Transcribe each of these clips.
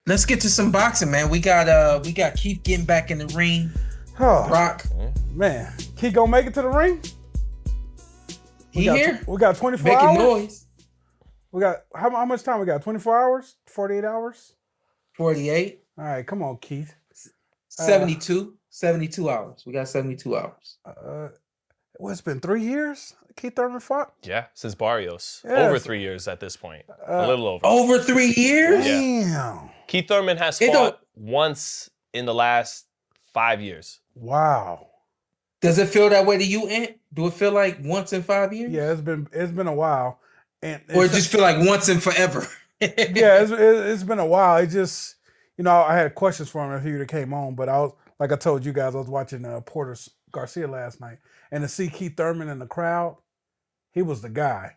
let's get to some boxing, man. We got Keith getting back in the ring. Oh, Brock, man, Keith gonna make it to the ring? We here? We got 24 making hours. Noise. We got how much time we got? 24 hours? 48 hours? 48. All right, come on, Keith. 72 hours. We got 72 hours. It's been 3 years Keith Thurman fought? Yeah, since Barrios. Yes. Over 3 years at this point. A little over. Over 3 years? Damn. Keith Thurman has fought once in the last 5 years. Wow. Does it feel that way to you, Antt? Do it feel like once in 5 years? Yeah, it's been a while. Or it just feel like once and forever? Yeah, it's been a while. It just, I had questions for him if he would have came on, but I told you guys, I was watching Porter Garcia last night, and to see Keith Thurman in the crowd, he was the guy.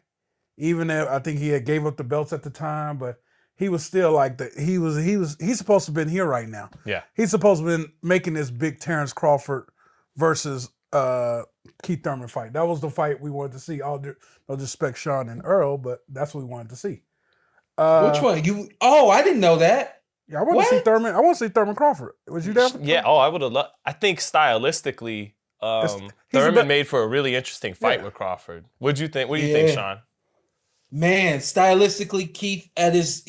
Even if I think he had gave up the belts at the time, but he was still like he's supposed to have been here right now. Yeah. He's supposed to have been making this big Terrence Crawford versus Keith Thurman fight. That was the fight we wanted to see. No disrespect Sean and Earl, but that's what we wanted to see. Which one? I didn't know that. Yeah, I want to see Thurman. I want to see Thurman Crawford. Was you down? Yeah. Oh, I would have loved. I think stylistically, Thurman made for a really interesting fight with Crawford. What'd you think? What do you think, Sean? Man, stylistically, Keith at his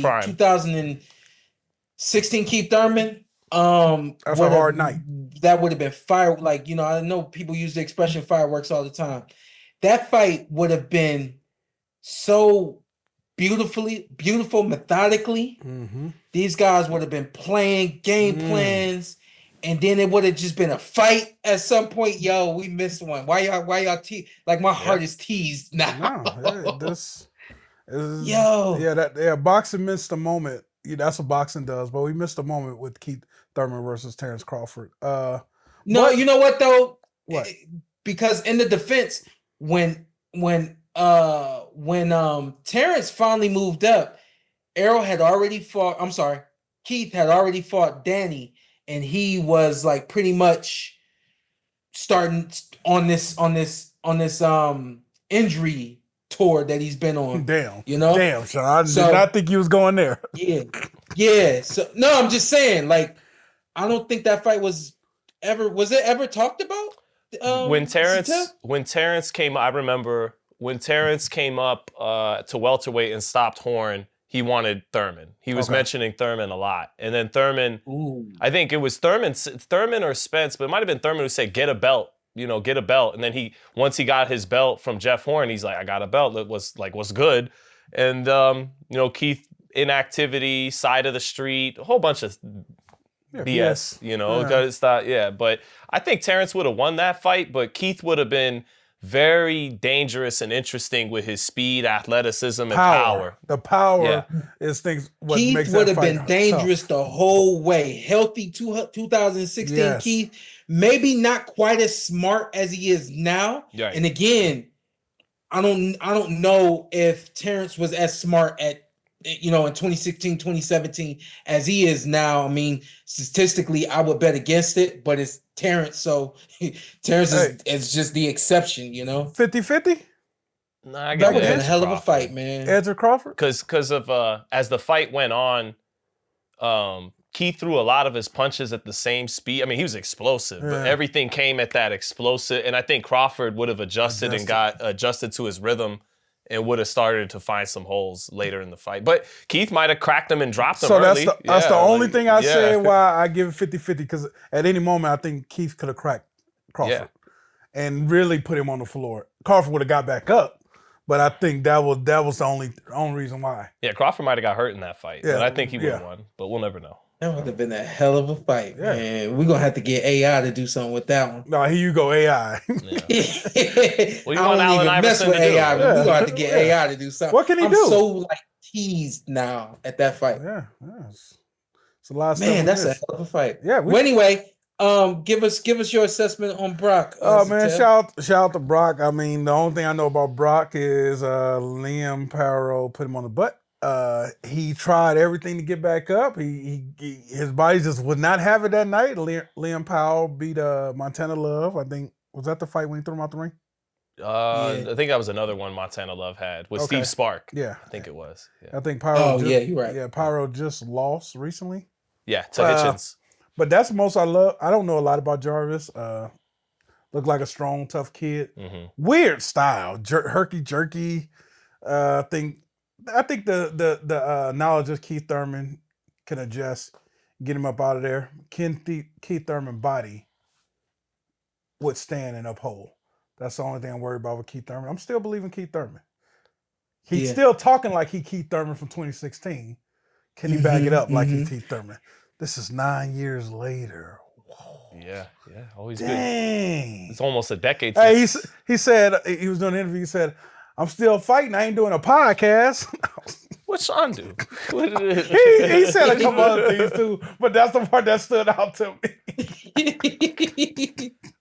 prime. 2016 Keith Thurman. That's a hard night. That would have been fire. Like, I know people use the expression fireworks all the time. That fight would have been so beautiful, methodically. Mm-hmm. These guys would have been playing game plans, and then it would have just been a fight at some point. Yo, we missed one. Why y'all like my heart is teased now. No, this is boxing missed a moment. Yeah, that's what boxing does, but we missed a moment with Keith Thurman versus Terrence Crawford. No, you know what though? What? Because in the defense, when Terrence finally moved up, Keith had already fought Danny, and he was like pretty much starting on this injury tour that he's been on. Damn. Damn, Sean. I did not think you was going there. Yeah. So no, I'm just saying, like, I don't think that fight was it ever talked about? When Terrence came, I remember when Terrence came up to welterweight and stopped Horn, he wanted Thurman. He was mentioning Thurman a lot. And then Thurman, I think it was Thurman or Spence, but it might have been Thurman who said, get a belt. Get a belt. And then once he got his belt from Jeff Horn, he's like, I got a belt. That was good. And, Keith, inactivity, side of the street, a whole bunch of BS, But I think Terrence would have won that fight, but Keith would have been very dangerous and interesting with his speed, athleticism, and power. The power is things. What Keith makes would that have been fight dangerous tough. the whole way. Healthy 2016 Keith, maybe not quite as smart as he is now. Right. And again, I don't know if Terrence was as smart in 2016, 2017 as he is now. I mean, statistically, I would bet against it, but it's Terrence, so Terrence is just the exception, 50-50? Nah, that would have been a hell of a fight, man. Edge or Crawford? Because of as the fight went on, Keith threw a lot of his punches at the same speed. I mean, he was explosive, but everything came at that explosive. And I think Crawford would have adjusted and got adjusted to his rhythm and would have started to find some holes later in the fight. But Keith might have cracked him and dropped him early. That's the only thing I say why I give it 50-50, because at any moment I think Keith could have cracked Crawford and really put him on the floor. Crawford would have got back up, but I think that was the only reason why. Yeah, Crawford might have got hurt in that fight, but I think he would have won, but we'll never know. That would have been a hell of a fight, man. We're going to have to get AI to do something with that one. No, here you go, AI. Well, you I want don't Allen even mess Iverson with to do AI, it. but we're going to have to get AI to do something. What can he I'm do? so teased now at that fight. Yeah. It's a lot of stuff. Man, that's a hell of a fight. Yeah. Well, anyway, give us your assessment on Brock. Oh man, shout out to Brock. I mean, the only thing I know about Brock is Liam Powell put him on the butt. He tried everything to get back up. His body just would not have it that night. Liam Powell beat Montana Love. I think, was that the fight when he threw him out the ring? I think that was another one Montana Love had with Steve Spark. Yeah, I think it was. Yeah. I think Pyro. You're right. Yeah, Pyro just lost recently. Yeah, to Hitchens. But that's the most I love. I don't know a lot about Jarvis. Looked like a strong, tough kid. Mm-hmm. Weird style, herky jerky. I think the knowledge of Keith Thurman can adjust, get him up out of there. Keith Thurman body would stand and uphold. That's the only thing I'm worried about with Keith Thurman. I'm still believing Keith Thurman. He's still talking like he Keith Thurman from 2016. Can he back it up like he's Keith Thurman? This is 9 years later. Whoa. Yeah. Always Dang. good. It's almost a decade. Hey, he said, he was doing an interview, he said, I'm still fighting. I ain't doing a podcast. What's Sean do? he said a couple other things too, but that's the part that stood out to me.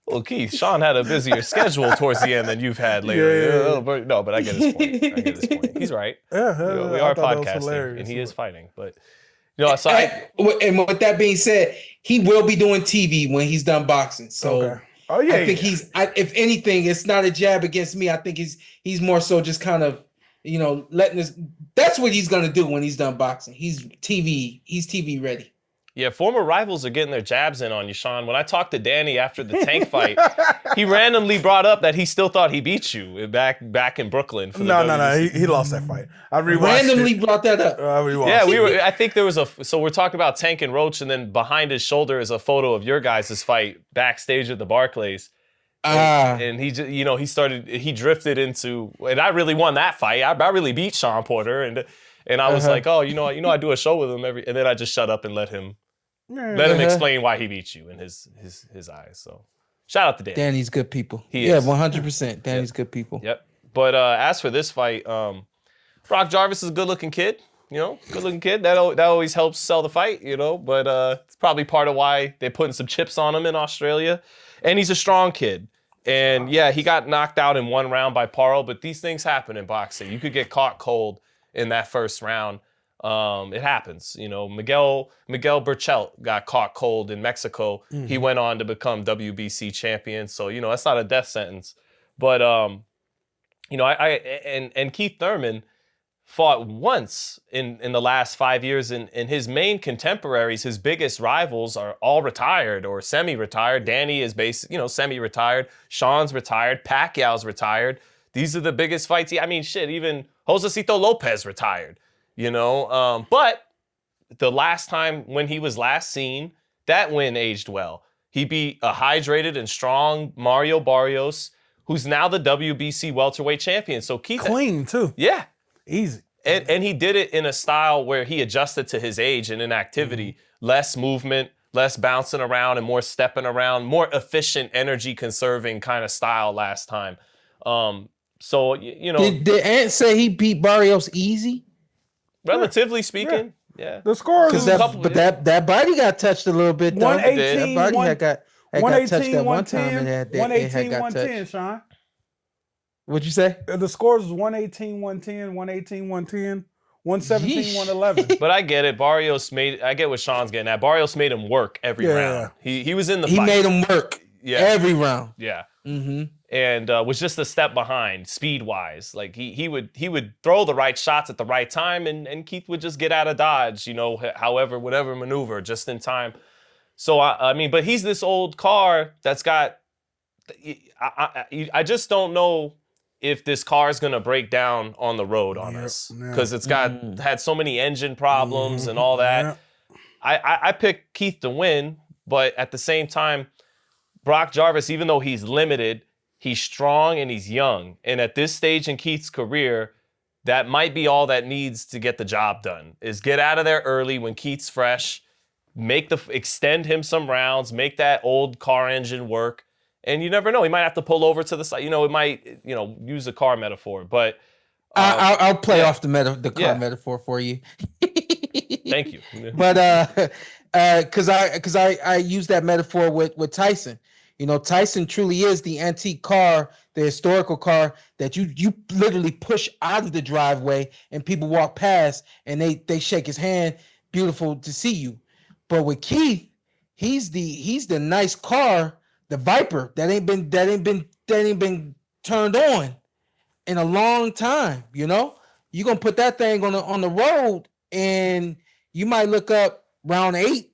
Well, Keith, Sean had a busier schedule towards the end than you've had later. Yeah. No, but I get his point. He's right. Yeah, we are podcasting, and he is fighting. But so and with that being said, he will be doing TV when he's done boxing. So I think if anything, it's not a jab against me. I think he's more so just kind of, letting this. That's what he's gonna do when he's done boxing. He's TV ready. Yeah, former rivals are getting their jabs in on you, Sean. When I talked to Danny after the Tank fight, he randomly brought up that he still thought he beat you back in Brooklyn. No, he lost that fight. I rewatched randomly brought that up. I think there was so we're talking about Tank and Roach, and then behind his shoulder is a photo of your guys' fight backstage at the Barclays. And he just, he drifted into, and I really won that fight. I really beat Shawn Porter, and I was like, I do a show with him and then I just shut up and let him explain why he beat you in his eyes. So shout out to Danny. Danny's good people. He is. 100%. Danny's good people. Yep. But as for this fight, Brock Jarvis is a good-looking kid. Good-looking kid. That always helps sell the fight. But it's probably part of why they're putting some chips on him in Australia. And he's a strong kid. And he got knocked out in one round by Paro. But these things happen in boxing. You could get caught cold in that first round. It happens. Miguel Burchelt got caught cold in Mexico. Mm-hmm. He went on to become WBC champion. So, that's not a death sentence. But, and Keith Thurman fought once in the last 5 years, and his main contemporaries, his biggest rivals, are all retired or semi-retired. Danny is semi-retired. Sean's retired. Pacquiao's retired. These are the biggest fights. Even Josecito Lopez retired, But the last time when he was last seen, that win aged well. He beat a hydrated and strong Mario Barrios, who's now the WBC welterweight champion. So Keith, clean too. Yeah. Easy. And he did it in a style where he adjusted to his age and inactivity. Mm-hmm. Less movement, less bouncing around, and more stepping around, more efficient, energy-conserving kind of style last time. So, Did Antt say he beat Barrios easy? Relatively speaking, yeah. The score is that body got touched a little bit, though. 118, that body got touched at one time. 118, 110, Sean. What'd you say? The scores was 118, 110, 118, 110, 117, 111. But I get it. I get what Sean's getting at. Barrios made him work every round. He was in the fight. He made him work every round. Yeah. Mm-hmm. And was just a step behind speed-wise. Like he would throw the right shots at the right time, and Keith would just get out of dodge, whatever maneuver, just in time. So, but he's this old car that's got, I just don't know if this car is going to break down on the road on us, because it's had so many engine problems and all that. I picked Keith to win, but at the same time, Brock Jarvis, even though he's limited, he's strong and he's young. And at this stage in Keith's career, that might be all that needs to get the job done, is get out of there early when Keith's fresh, extend him some rounds, make that old car engine work. And you never know, he might have to pull over to the side. It might, use a car metaphor, but I'll play off the car metaphor for you. Thank you. But because I use that metaphor with Tyson. Tyson truly is the antique car, the historical car that you literally push out of the driveway and people walk past and they shake his hand. Beautiful to see you. But with Keith, he's the nice car, the Viper that ain't been turned on in a long time. You know, you're gonna put that thing on the road, and you might look up round 8.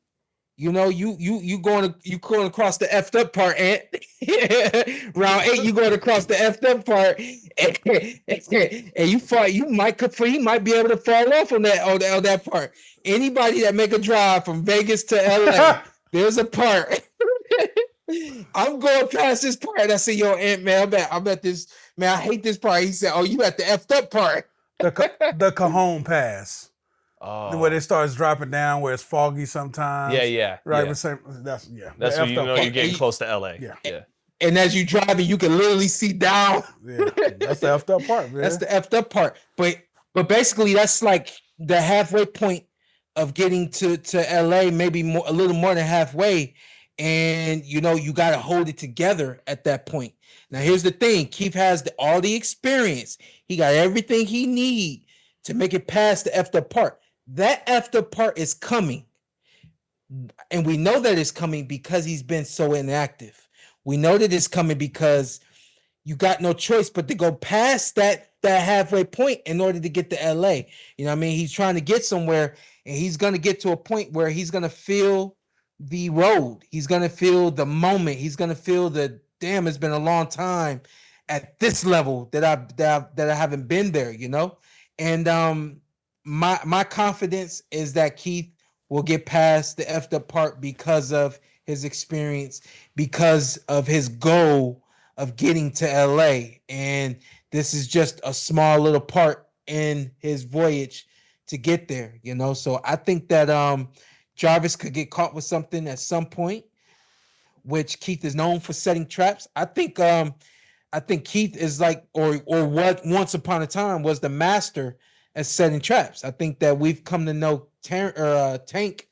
You know, you going across the effed up part, Antt. Round 8, you going across the effed up part, and you fall. He might be able to fall off on that part. Anybody that make a drive from Vegas to LA, there's a part. I'm going past this part. And I say, yo, Antt, man, I'm at this, man, I hate this part. He said, oh, you at the effed up part. The Cajon Pass. Oh. Where it starts dropping down, where it's foggy sometimes. Yeah. Right. Yeah. That's when you know you're getting close to LA. Yeah. And as you driving, you can literally see down. Yeah. That's the effed up part, man. That's the effed up part. But basically, that's like the halfway point of getting to LA, maybe a little more than halfway. And you know, you got to hold it together at that point. Now, here's the thing: Keith has all the experience. He got everything he need to make it past the effed up part. That effed up part is coming. And we know that it's coming because he's been so inactive. We know that it's coming because you got no choice but to go past that halfway point in order to get to LA. You know what I mean? He's trying to get somewhere, and he's going to get to a point where he's going to feel the road. He's going to feel the moment. He's going to feel the, damn, it's been a long time at this level that I haven't been there, you know? And my confidence is that Keith will get past the effed up part because of his experience, because of his goal of getting to LA. And this is just a small little part in his voyage to get there, you know? So I think that Jarvis could get caught with something at some point, which Keith is known for setting traps. I think Keith is like, or what once upon a time was the master at setting traps. I think that we've come to know Tank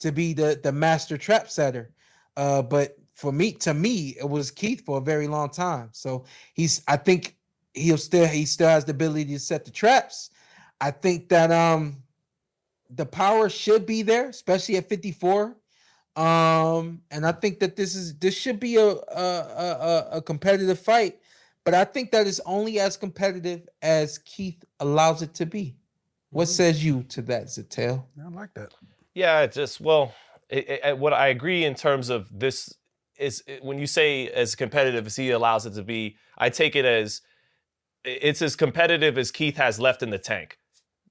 to be the master trap setter. But to me, it was Keith for a very long time. So I think he still has the ability to set the traps. I think that the power should be there, especially at 54. And I think that this should be a competitive fight. But I think that it's only as competitive as Keith allows it to be. What says you to that, Zittel? I like that. Yeah, what I agree in terms of this is when you say as competitive as he allows it to be, I take it as it's as competitive as Keith has left in the tank.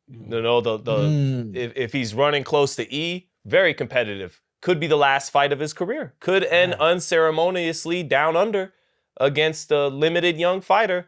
You know, if he's running close to E, very competitive. Could be the last fight of his career. Could end unceremoniously down under against a limited young fighter.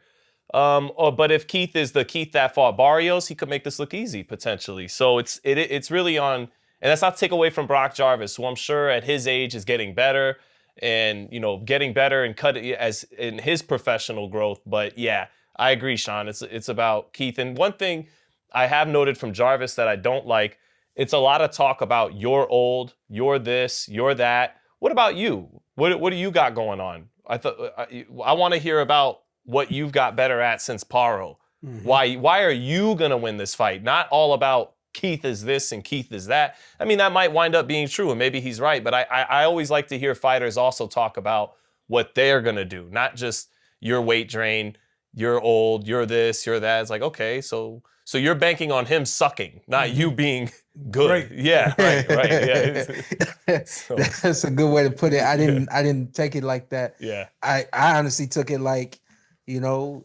But if Keith is the Keith that fought Barrios, he could make this look easy potentially. So it's really on, and that's not to take away from Brock Jarvis, who I'm sure at his age is getting better and, you know, getting better and cut it as in his professional growth. But yeah, I agree, Sean. It's about Keith. And one thing I have noted from Jarvis that I don't like, it's a lot of talk about you're old, you're this, you're that. What about you? What do you got going on? I want to hear about what you've got better at since Paro. Mm-hmm. Why are you going to win this fight? Not all about Keith is this and Keith is that. I mean, that might wind up being true, and maybe he's right, but I always like to hear fighters also talk about what they're going to do, not just your weight drain, you're old, you're this, you're that. It's like, okay, so you're banking on him sucking, not you being good. Great. Yeah, right. Yeah. That's a good way to put it. I didn't take it like that. Yeah. I honestly took it like, you know,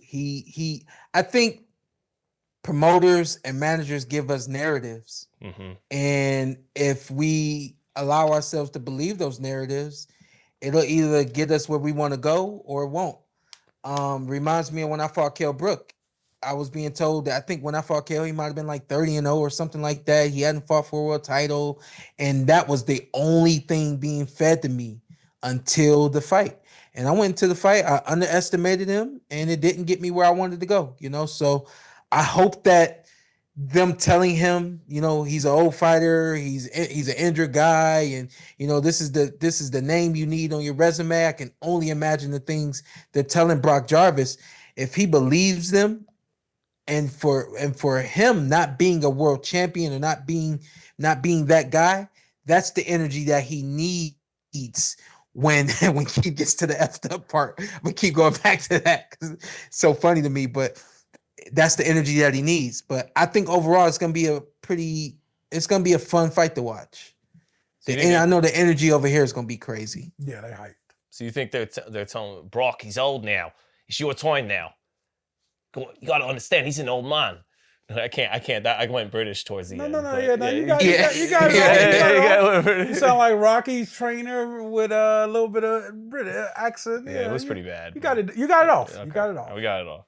I think promoters and managers give us narratives. Mm-hmm. And if we allow ourselves to believe those narratives, it'll either get us where we want to go or it won't. Reminds me of when I fought Kell Brook. I was being told that I think when I fought Kell, he might have been like 30-0 or something like that. He hadn't fought for a world title. And that was the only thing being fed to me until the fight. And I went into the fight, I underestimated him, and it didn't get me where I wanted to go, you know? So I hope that them telling him, you know, he's an old fighter, he's an injured guy, and, you know, this is the name you need on your resume. I can only imagine the things they're telling Brock Jarvis. If he believes them, and for him not being a world champion or not being that guy, that's the energy that he needs when Keith gets to the effed up part. But keep going back to that because it's so funny to me. But that's the energy that he needs. But I think overall it's gonna be a fun fight to watch. And I know the energy over here is gonna be crazy. Yeah, they hyped. So you think they're telling Brock he's old now? It's your time now. You got to understand, he's an old man. I can't. I went British towards the end. You got it. You sound like Rocky's trainer with a little bit of British accent. Yeah, it was pretty bad. You got it off. Okay. You got it off. We got it off.